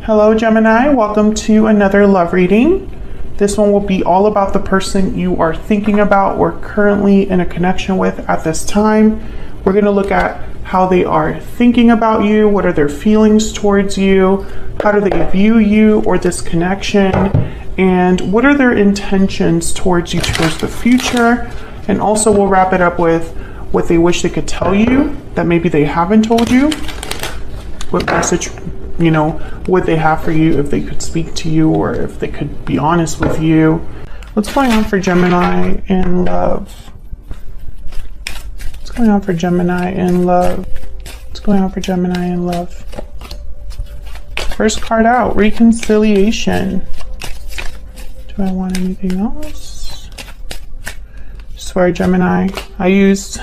Hello Gemini, welcome to another love reading. This one will be all about the person you are thinking about or currently in a connection with at this time. We're going to look at how they are thinking about you, what are their feelings towards you, how do they view you or this connection, and what are their intentions towards you towards the future. And also we'll wrap it up with what they wish they could tell you that maybe they haven't told you. What message, would they have for you if they could speak to you or if they could be honest with you. What's going on for Gemini in love? What's going on for Gemini in love? What's going on for Gemini in love? First card out, reconciliation. Do I want anything else? Swear, Gemini, I used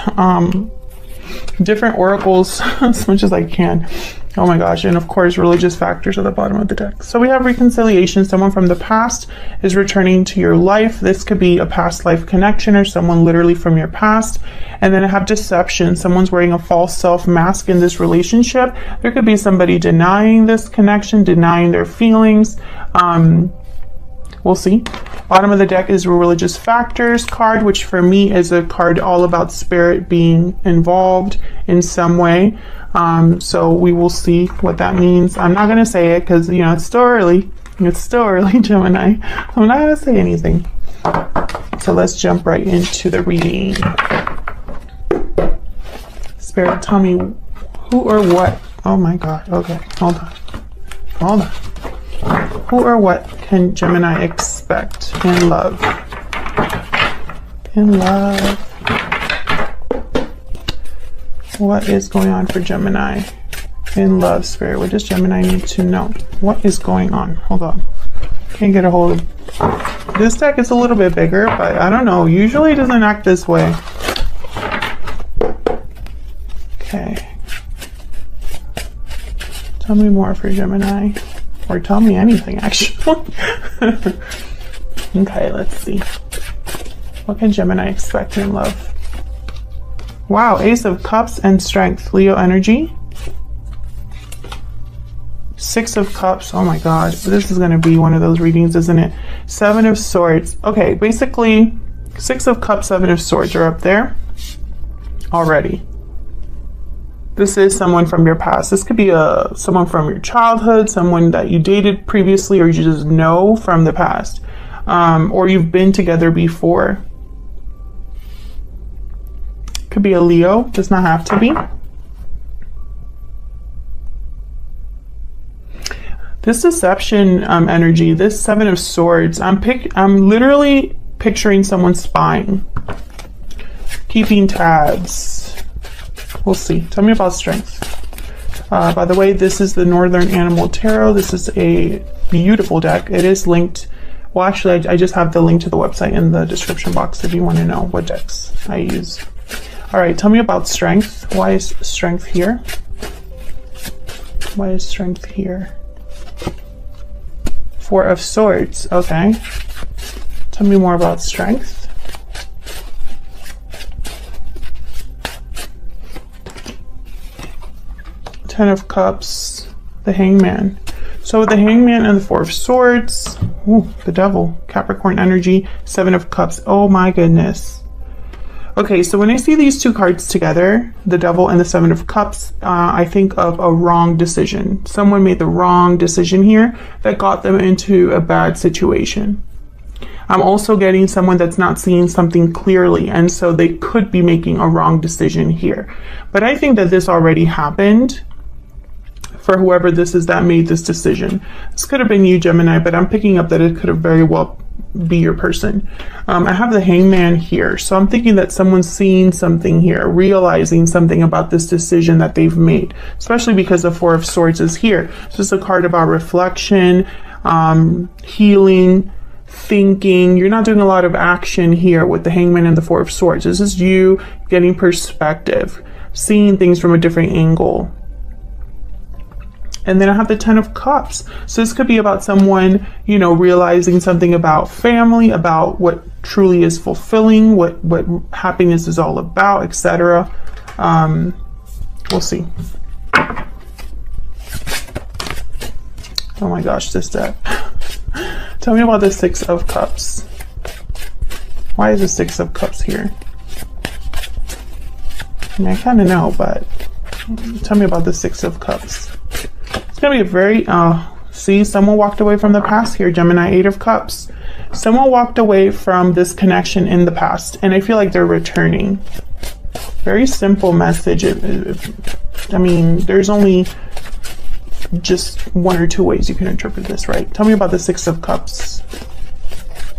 different oracles as much as I can. Oh my gosh, and of course religious factors at the bottom of the deck. So we have reconciliation. Someone from the past is returning to your life. This could be a past life connection or someone literally from your past. And then I have deception. Someone's wearing a false self mask in this relationship. There could be somebody denying this connection, denying their feelings. We'll see. Bottom of the deck is religious factors card, which for me is a card all about spirit being involved in some way. So we will see what that means. I'm not going to say it because, it's still early. It's still early, Gemini. I'm not going to say anything. So let's jump right into the reading. Spirit, tell me who or what. Oh my God. Okay, hold on. Who or what can Gemini expect in love? In love. What is going on for Gemini in love, Spirit? What does Gemini need to know? What is going on? Hold on. Can't get a hold of this deck. Is a little bit bigger, but I don't know. Usually it doesn't act this way. Okay. Tell me more for Gemini. Or tell me anything, actually. Okay, let's see. What can Gemini expect in love? Wow, Ace of Cups and Strength, Leo energy. Six of Cups, oh my God. This is going to be one of those readings, isn't it? Seven of Swords. Okay, basically, Six of Cups, Seven of Swords are up there already. This is someone from your past. This could be someone from your childhood, someone that you dated previously or you just know from the past. Or you've been together before. Could be a Leo, does not have to be. This deception energy, this Seven of Swords, I'm literally picturing someone spying, keeping tabs. We'll see. Tell me about strength. By the way, this is the Northern Animal Tarot. This is a beautiful deck. It is linked. Well, actually, I just have the link to the website in the description box if you want to know what decks I use. All right, tell me about strength. Why is strength here? Why is strength here? Four of Swords. Okay. Tell me more about strength. Ten of Cups, the Hangman. So with the Hangman and the Four of Swords, ooh, the Devil, Capricorn energy, Seven of Cups. Oh my goodness. Okay, so when I see these two cards together, the Devil and the Seven of Cups, I think of a wrong decision. Someone made the wrong decision here that got them into a bad situation. I'm also getting someone that's not seeing something clearly, and so they could be making a wrong decision here. But I think that this already happened for whoever this is that made this decision. This could have been you, Gemini, but I'm picking up that it could have very well be your person. I have the Hangman here, so I'm thinking that someone's seeing something here, realizing something about this decision that they've made, especially because the Four of Swords is here. So it's a card about reflection, healing, thinking. You're not doing a lot of action here with the Hangman and the Four of Swords. This is you getting perspective, seeing things from a different angle. And then I have the Ten of Cups. So this could be about someone, realizing something about family, about what truly is fulfilling, what happiness is all about, etc. We'll see. Oh my gosh, this deck. Tell me about the Six of Cups. Why is the Six of Cups here? I mean, I kind of know, but tell me about the Six of Cups. It's going to be a very, see, someone walked away from the past here, Gemini. Eight of Cups. Someone walked away from this connection in the past, and I feel like they're returning. Very simple message. I mean, there's only just one or two ways you can interpret this, right? Tell me about the Six of Cups.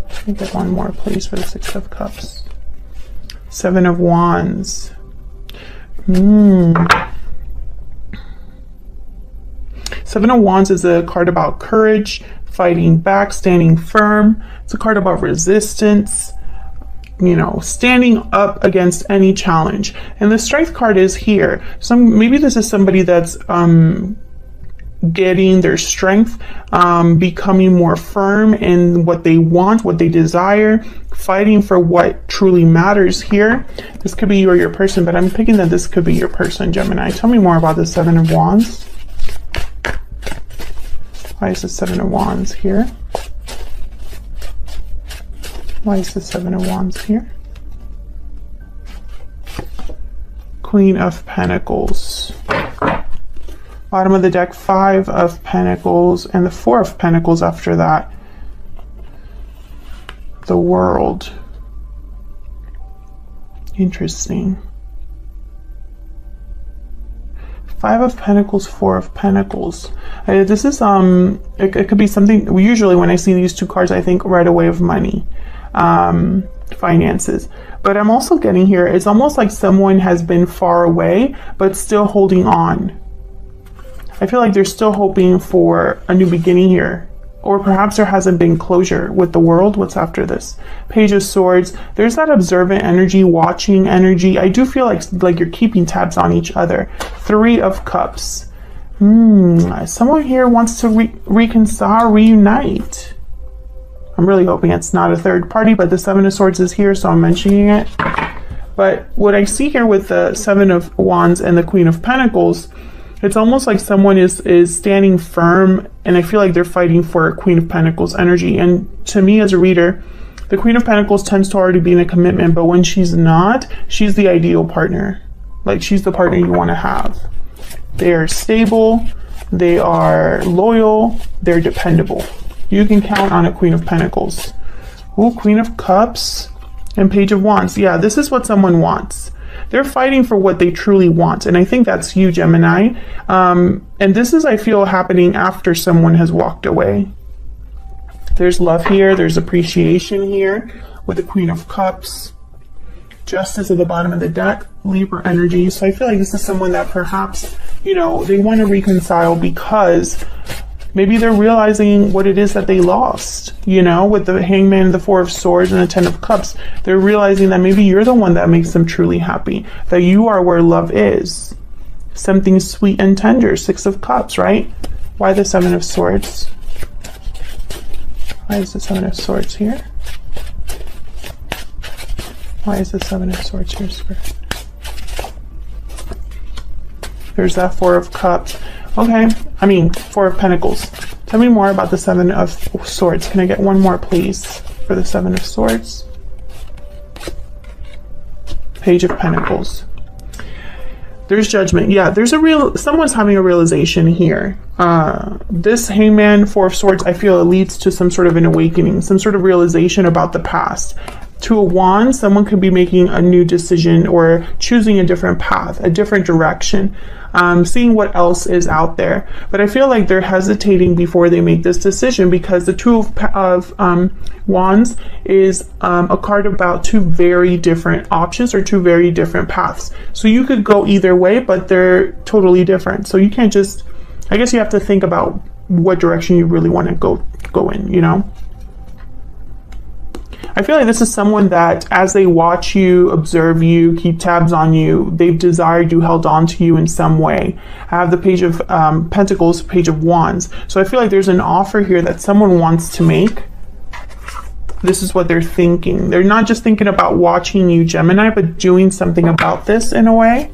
Let me get one more, please, for the Six of Cups. Seven of Wands. Seven of Wands is a card about courage, fighting back, standing firm. It's a card about resistance, you know, standing up against any challenge. And the Strength card is here. Maybe this is somebody that's getting their strength, becoming more firm in what they want, what they desire, fighting for what truly matters here. This could be you or your person, but I'm thinking that this could be your person, Gemini. Tell me more about the Seven of Wands. Why is the Seven of Wands here? Why is the Seven of Wands here? Queen of Pentacles. Bottom of the deck, Five of Pentacles, and the Four of Pentacles after that. The World. Interesting. Five of Pentacles, Four of Pentacles. This is, it could be something, usually when I see these two cards, I think right away of money, finances. But I'm also getting here, it's almost like someone has been far away, but still holding on. I feel like they're still hoping for a new beginning here. Or perhaps there hasn't been closure with the World. What's after this? Page of Swords. There's that observant energy, watching energy. I do feel like you're keeping tabs on each other. Three of Cups. Someone here wants to reconcile, reunite. I'm really hoping it's not a third party, but the Seven of Swords is here, so I'm mentioning it. But what I see here with the Seven of Wands and the Queen of Pentacles, it's almost like someone is standing firm, and I feel like they're fighting for a Queen of Pentacles energy. And to me as a reader, the Queen of Pentacles tends to already be in a commitment, but when she's not, she's the ideal partner. Like, she's the partner you want to have. They are stable, they are loyal, they're dependable. You can count on a Queen of Pentacles. Ooh, Queen of Cups and Page of Wands. Yeah, this is what someone wants. They're fighting for what they truly want. And I think that's you, Gemini. And this is, I feel, happening after someone has walked away. There's love here. There's appreciation here with the Queen of Cups. Justice at the bottom of the deck. Libra energy. So I feel like this is someone that perhaps, you know, they want to reconcile because maybe they're realizing what it is that they lost, you know, with the Hangman, the Four of Swords, and the Ten of Cups. They're realizing that maybe you're the one that makes them truly happy, that you are where love is. Something sweet and tender. Six of Cups, right? Why the Seven of Swords? Why is the Seven of Swords here? Why is the Seven of Swords here, Spirit? There's that Four of Cups. Okay, I mean, Four of Pentacles. Tell me more about the Seven of Swords. Can I get one more, please, for the Seven of Swords? Page of Pentacles. There's judgment. Yeah, there's someone's having a realization here. This Hangman, Four of Swords, I feel it leads to some sort of an awakening, some sort of realization about the past. Two of Wands, someone could be making a new decision or choosing a different path, a different direction, seeing what else is out there. But I feel like they're hesitating before they make this decision because the Two of Wands is a card about two very different options or two very different paths. So you could go either way, but they're totally different. So you can't just, I guess you have to think about what direction you really want to go in, you know? I feel like this is someone that as they watch you, observe you, keep tabs on you, they've desired you, held on to you in some way. I have the Page of Pentacles, Page of Wands. So I feel like there's an offer here that someone wants to make. This is what they're thinking. They're not just thinking about watching you, Gemini, but doing something about this in a way.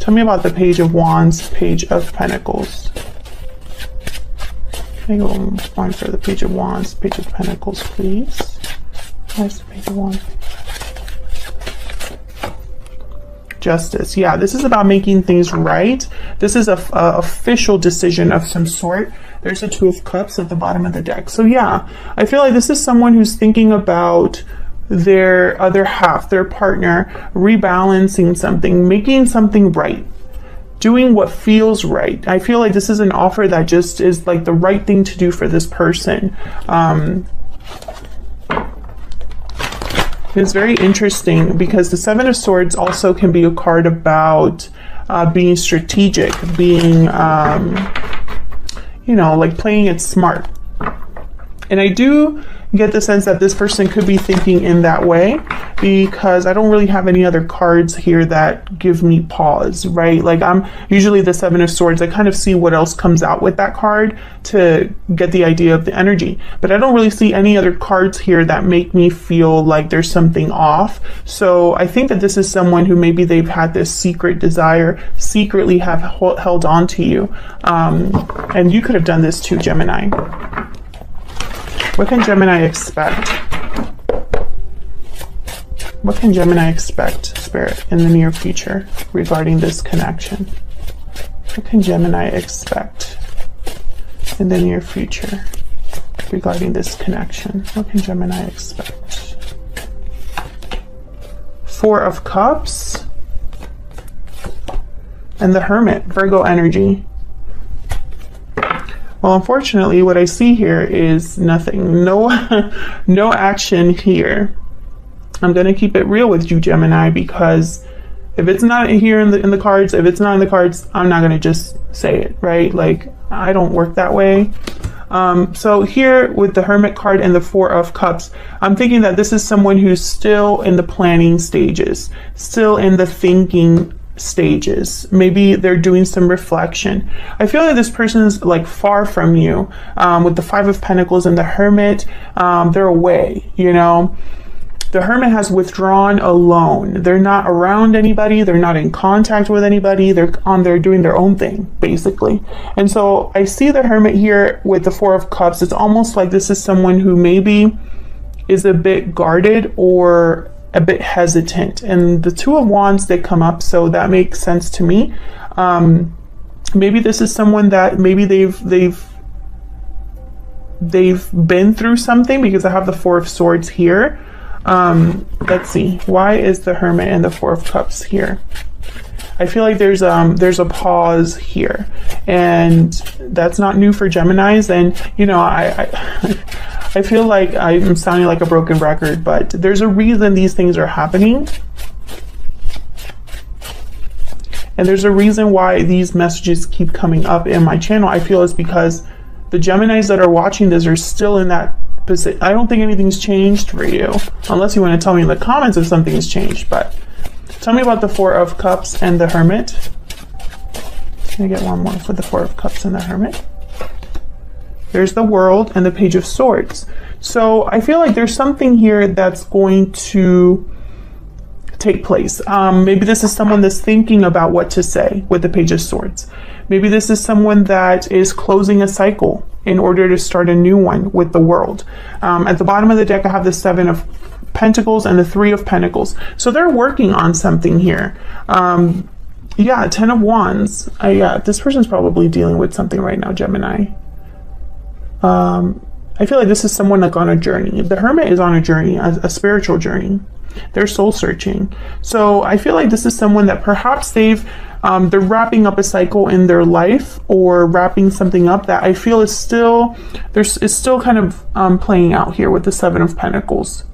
Tell me about the Page of Wands, Page of Pentacles. Can I go one for the Page of Wands, Page of Pentacles, please? Where's the Page of Wands? Justice. Yeah, this is about making things right. This is a official decision of some sort. There's a Two of Cups at the bottom of the deck. So yeah, I feel like this is someone who's thinking about their other half, their partner, rebalancing something, making something right, doing what feels right. I feel like this is an offer that just is like the right thing to do for this person. It's very interesting because the Seven of Swords also can be a card about being strategic, being, you know, like playing it smart. And I do get the sense that this person could be thinking in that way, because I don't really have any other cards here that give me pause, right? Like I'm usually the Seven of Swords. I kind of see what else comes out with that card to get the idea of the energy, but I don't really see any other cards here that make me feel like there's something off. So I think that this is someone who maybe they've had this secret desire, secretly have held on to you. And you could have done this too, Gemini. What can Gemini expect? What can Gemini expect, Spirit, in the near future regarding this connection? What can Gemini expect in the near future regarding this connection? What can Gemini expect? Four of Cups and the Hermit, Virgo energy. Well, unfortunately, what I see here is nothing. No action here. I'm going to keep it real with you, Gemini, because if it's not here in the cards, if it's not in the cards, I'm not going to just say it, right? Like, I don't work that way. So here with the Hermit card and the Four of Cups, I'm thinking that this is someone who's still in the planning stages, still in the thinking stages. Maybe they're doing some reflection. I feel like this person's like far from you. With the Five of Pentacles and the Hermit, they're away, you know. The Hermit has withdrawn alone. They're not around anybody. They're not in contact with anybody. They're doing their own thing, basically. And so I see the Hermit here with the Four of Cups. It's almost like this is someone who maybe is a bit guarded or a bit hesitant. And the Two of Wands, they come up, so that makes sense to me. Maybe this is someone that maybe they've been through something, because I have the Four of Swords here. Let's see, why is the Hermit and the Four of Cups here? I feel like there's a pause here, and that's not new for Geminis. And you know, I feel like I'm sounding like a broken record, but there's a reason these things are happening, and there's a reason why these messages keep coming up in my channel. I feel it's because the Geminis that are watching this are still in that position. I don't think anything's changed for you, unless you want to tell me in the comments if something has changed. But tell me about the Four of Cups and the Hermit. Can I get one more for the Four of Cups and the Hermit? There's the World and the Page of Swords. So I feel like there's something here that's going to take place. Maybe this is someone that's thinking about what to say with the Page of Swords. Maybe this is someone that is closing a cycle in order to start a new one with the World. At the bottom of the deck, I have the Seven of Pentacles and the Three of Pentacles. So they're working on something here. Yeah, Ten of Wands. Yeah, this person's probably dealing with something right now, Gemini. I feel like this is someone like on a journey. The Hermit is on a journey, a spiritual journey. They're soul searching. So I feel like this is someone that perhaps they're wrapping up a cycle in their life, or wrapping something up that I feel is still, is still kind of playing out here with the Seven of Pentacles.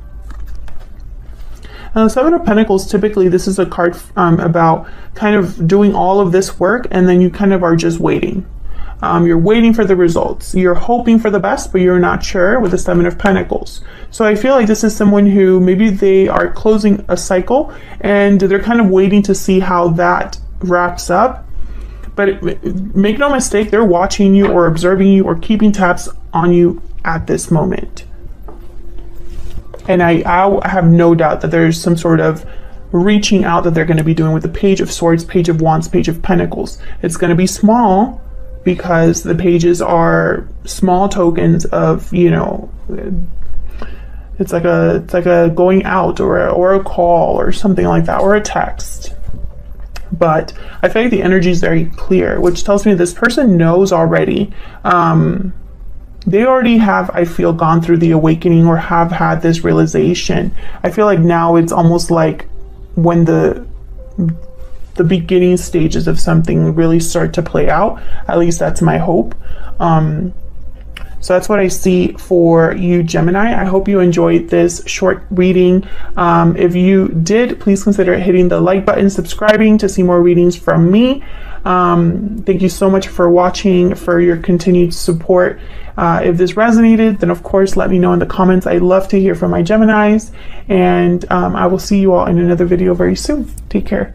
Now, the Seven of Pentacles, typically this is a card about kind of doing all of this work, and then you kind of are just waiting. You're waiting for the results. You're hoping for the best, but you're not sure with the Seven of Pentacles. So I feel like this is someone who maybe they are closing a cycle, and they're kind of waiting to see how that wraps up. But make no mistake, they're watching you or observing you or keeping tabs on you at this moment. And I have no doubt that there's some sort of reaching out that they're going to be doing with the Page of Swords, Page of Wands, Page of Pentacles. It's going to be small, because the pages are small tokens of, you know, it's like a going out or a call or something like that, or a text. But I feel like the energy is very clear, which tells me this person knows already. They already have, I feel, gone through the awakening or have had this realization. I feel like now it's almost like when the beginning stages of something really start to play out. At least that's my hope. So that's what I see for you, Gemini. I hope you enjoyed this short reading. If you did, please consider hitting the like button, subscribing to see more readings from me. Thank you so much for watching, for your continued support. If this resonated, then of course let me know in the comments. I love to hear from my Geminis, and I will see you all in another video very soon. Take care.